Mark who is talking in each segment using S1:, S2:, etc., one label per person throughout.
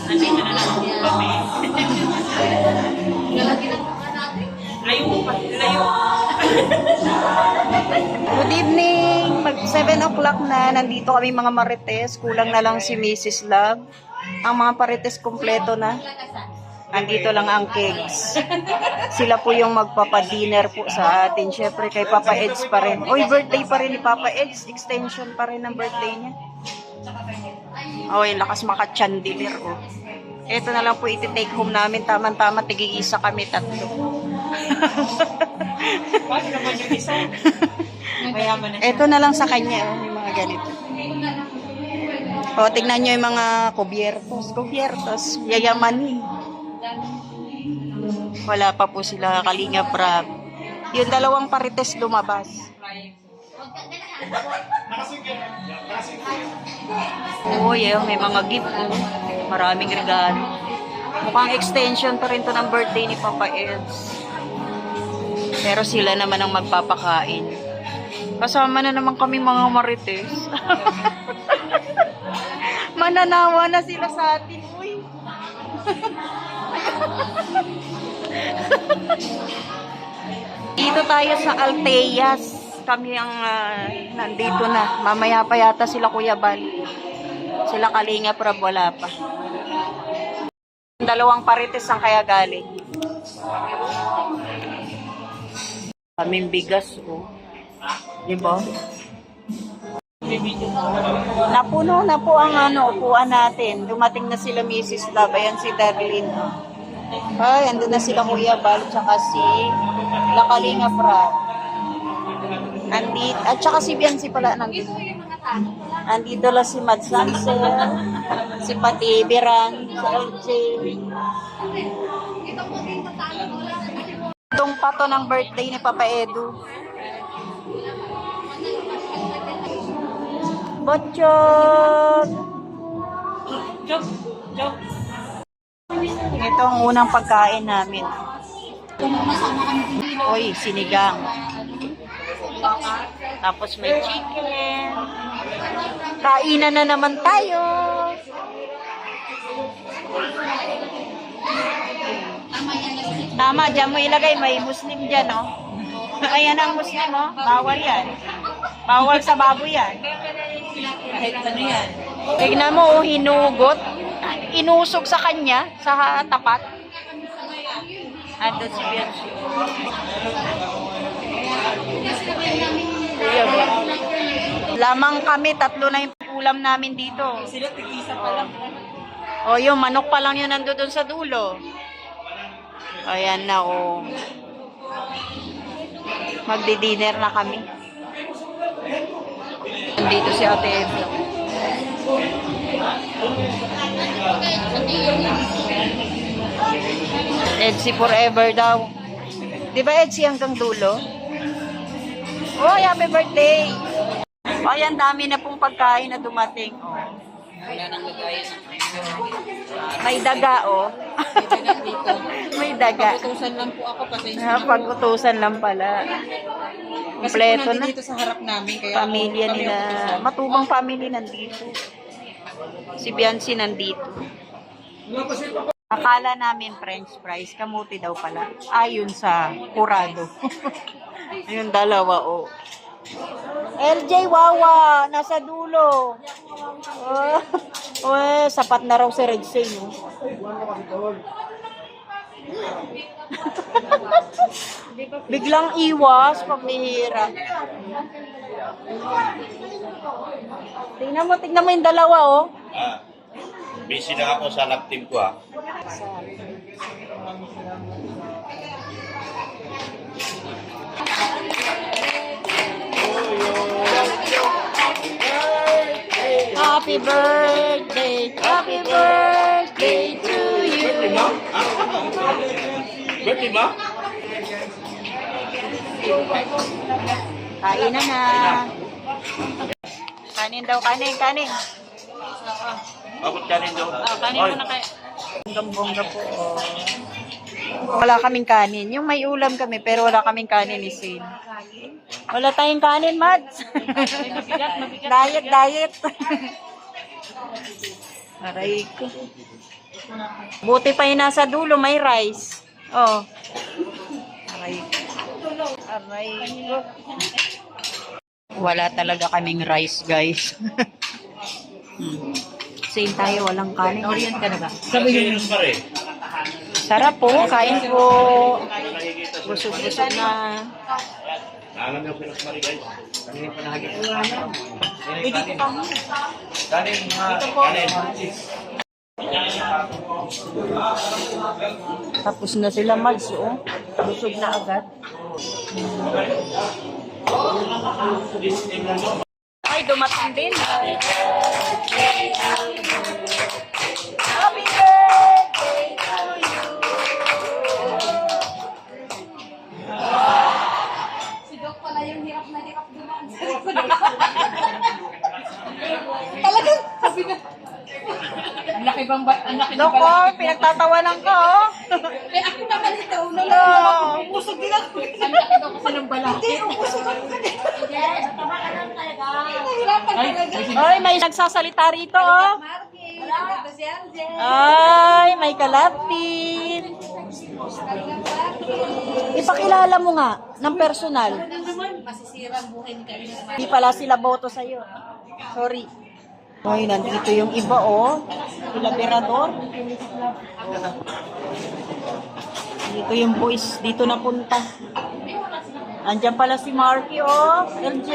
S1: Nandito na lang po kami. Layo pa, layo.
S2: Good evening! Mag 7 o'clock na. Nandito kami mga marites. Kulang na lang si Mrs. Love. Ang mga parites kompleto na. Andito lang ang cakes. Sila po yung magpapadinner po sa atin. Siyempre kay Papa Eds pa rin. Uy, birthday pa rin ni Papa Eds. Extension pa rin ang birthday niya. Uy, lakas maka-chandelier. Oh. Ito na lang po iti-take home namin. Tama-tama, tig-iisa kami tatlo.
S1: Bakit naman yung isa? Mayaman na siya.
S2: Ito na lang sa kanya. Oh, yung mga ganito. O, tignan nyo yung mga kubyertos. Kubyertos. Yayamanin. Wala pa po sila Kalinga Prab. Yung dalawang parites lumabas. Oh, yeah, may mga gift. Oh. Maraming regalo. Mukhang extension pa rin to ng birthday ni Papa Eds. Pero sila naman ang magpapakain. Kasama na naman kami mga marites. Mananawa na sila sa atin. Uy. Dito tayo sa Alteas. Kami ang nandito na. Mamaya pa yata sila Kuya Bal. Sila Kalinga Prab, wala pa. Dalawang parites ang kaya galing. Kaming bigas, oh. Diba? Napuno na po ang upuan natin. Dumating na sila Mrs. Love. Ayan si Darlene. Ay, andun na sila Kuya Bal, tsaka si Lakalinga Prab. Andito, at tsaka si Biancy pala nandito. Andito lang si Mad Sansel, si Patibirang, si LJ. Itong pato ng birthday ni Papa Edu. Botchot!
S1: Joke, joke.
S2: Ito ang unang pagkain namin. Uy, sinigang. Tapos may chicken. Kainan na naman tayo. Tama, dyan mo ilagay. May Muslim dyan, no? Ayan ang Muslim, oh. Bawal yan. Bawal sa baboy yan.
S1: Kahit ano yan.
S2: Tignan mo, oh, hinugot. Inusog sa kanya, sa tapat. Andun si Biancy. Lamang kami, tatlo na yung ulam namin dito.
S1: Sila tig-isa pa lang.
S2: O, yung manok pa lang yun nandun sa dulo. Ayan na, o. Magdi-dinner na kami. Nandito si Ate Ebla. Edsy forever daw. Di ba Edsy hanggang dulo? Oh, happy birthday! O, ayan, dami na pong pagkain na dumating. Oh.
S1: Wala nang lagay.
S2: May daga, oh.
S1: Dito.
S2: May daga.
S1: Pag-utusan lang po ako. Pasensya na.
S2: Pag-utusan lang pala.
S1: Kasi
S2: Kompleto
S1: po
S2: na.
S1: dito sa harap namin. Kaya
S2: Pamilya
S1: kami
S2: nila.
S1: ang utusan.
S2: Matubang family nandito. Si Biancy nandito. Akala namin French fries. Kamuti daw pala. Ayun sa kurado. Ayun dalawa, oh. LJ Wawa, nasa dulo. Oh, oh, sapat na raw si Red Say, no? Biglang iwas, pamihira. Tingnan mo yung dalawa, oh.
S3: Busy na ako sa lab team ko,
S2: Happy birthday to you.
S3: Birthday ba?
S2: Kainan na. Kanin daw, kanin.
S3: Abot ka rin doon.
S1: Kanin mo na kayo.
S2: Bongga po. Wala kaming kanin. Yung may ulam kami, pero wala kaming kanin ni Sin. Wala tayong kanin, Mads.
S1: Mabigat.
S2: Diet. Aray ko. Buti pa yung nasa dulo, may rice. Oh. Aray ko. Aray ko. Wala talaga kaming rice, guys. Same tayo, walang kanin. Orient ka na ba?
S3: Sabi yun pa rin.
S2: Sarap po, kain po. Busog-busog na.
S3: Alam niyo, Pinos Marie, guys. Kanina pa nahagit.
S1: Dito pa mo.
S3: Kanin, kanin.
S2: Tapos na sila, Mads, oh. Busog na agad. Ay, dumating din. Happy birthday to you.
S4: Si Doc pala yung hirap na hirap dumaan sa likod.
S1: Talagang, sabi na. Ang laki bang ba? Ang laki
S2: Doko, pinagtatawanan ka, oh.
S4: Eh, ako naman ito. Ulo
S2: No.
S1: Pusog din ako. Ang laki daw kasi ng balaki.
S4: Yes, tama ka lang talaga. Nahirapan talaga.
S2: Ay, may nagsasalita rito, oh.
S4: Marky, ito si Arjen.
S2: Ay, may kalapit.
S4: Kalilang Marky.
S2: Ipakilala mo nga, ng personal.
S4: Masisira ang buhay ni Kalilang Marky.
S2: Hindi pala sila boto sa'yo. Sorry. Ay, nandito yung iba, oh. Sila Berador. Dito yung boys. Dito napunta. Andiyan pala si Marky, oh. LJ.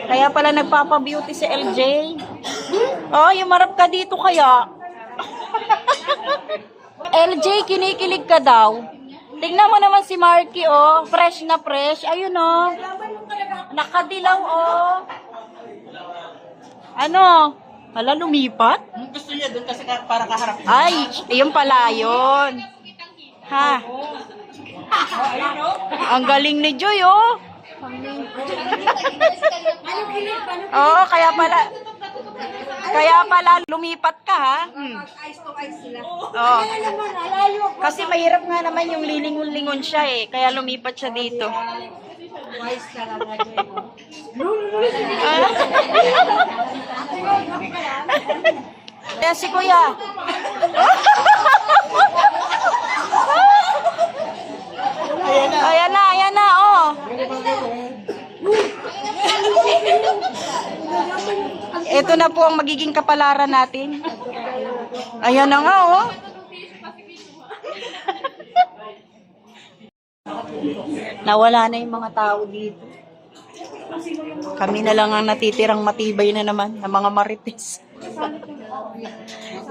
S2: Kaya pala nagpapa-beauty si LJ. Oh, yumarap ka dito kaya. LJ, kinikilig ka daw. Tingnan mo naman si Marky, oh. Fresh na fresh. Ayun, oh. Nakadilaw, oh. Ano? Hala, lumipat?
S1: Gusto niya doon kasi para kaharap.
S2: Ay, yung pala yun. Ha? Ang galing ni Joy, oh. Oo, kaya pala lumipat ka, ha?
S4: Ice to ice sila.
S2: Oo. Kasi mahirap nga naman yung lilingon-lingon siya, eh. Kaya lumipat siya dito.
S4: Wise talaga.
S2: Ah? Kaya si Kuya. Ayan na, oh. Ito na po ang magiging kapalaran natin. Ayan na nga, oh. Nawala na yung mga tao dito. Kami na lang ang natitirang matibay na naman ng mga marites.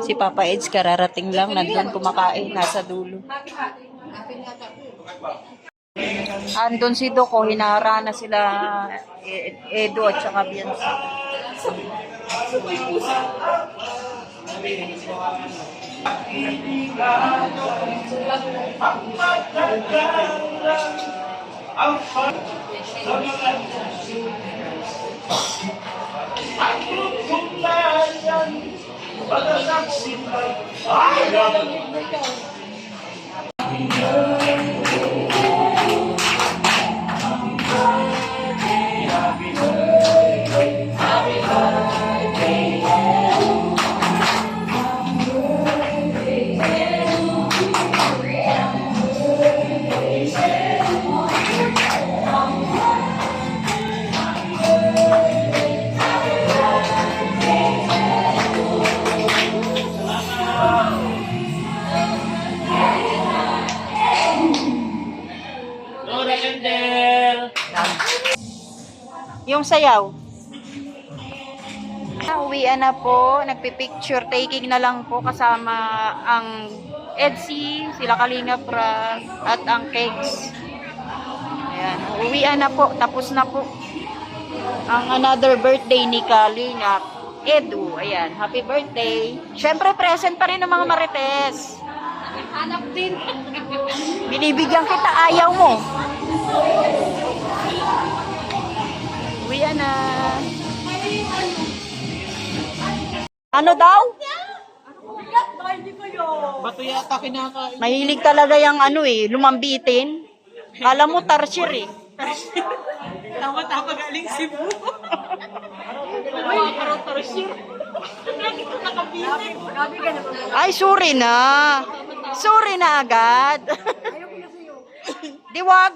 S2: Si Papa Eds kararating lang, nandun kumakain, nasa dulo. Andun si Doko, hinahara na sila Edo at saka Bianca. Yung sayaw. Uwian na po. Nagpipicture taking na lang po kasama ang Edsy, sila Kalinga Pra, at ang Cakes. Ayan. Uwian na po. Tapos na po ang another birthday ni Kalinga Edu. Ayan. Happy birthday. Siyempre, present pa rin ng mga marites.
S4: Hanap din.
S2: Binibigyan kita, ayaw mo. Uwian na. Ano daw?
S1: Bato yata kinakain.
S2: Mahilig talaga yung ano eh, lumambitin. Kala mo tarsier eh.
S1: Tama galing Cebu.
S2: Ay, sorry na. Sorry na agad. Di wag.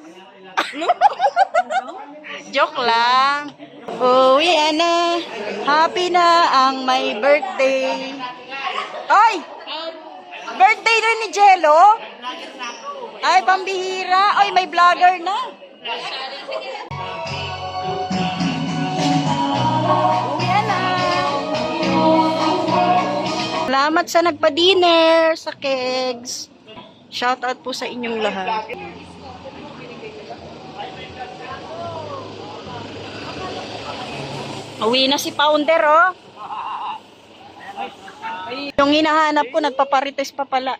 S2: Joke lang. Uwi na. Happy na ang may birthday. Ay! Birthday rin ni Jello? Ay, pambihira. Ay, may vlogger na. Uwi na. Salamat sa nagpa-dinner sa Kegs. Shoutout po sa inyong lahat. Uwi na si Pounder, oh. Yung hinahanap ko, nagpaparites pa pala.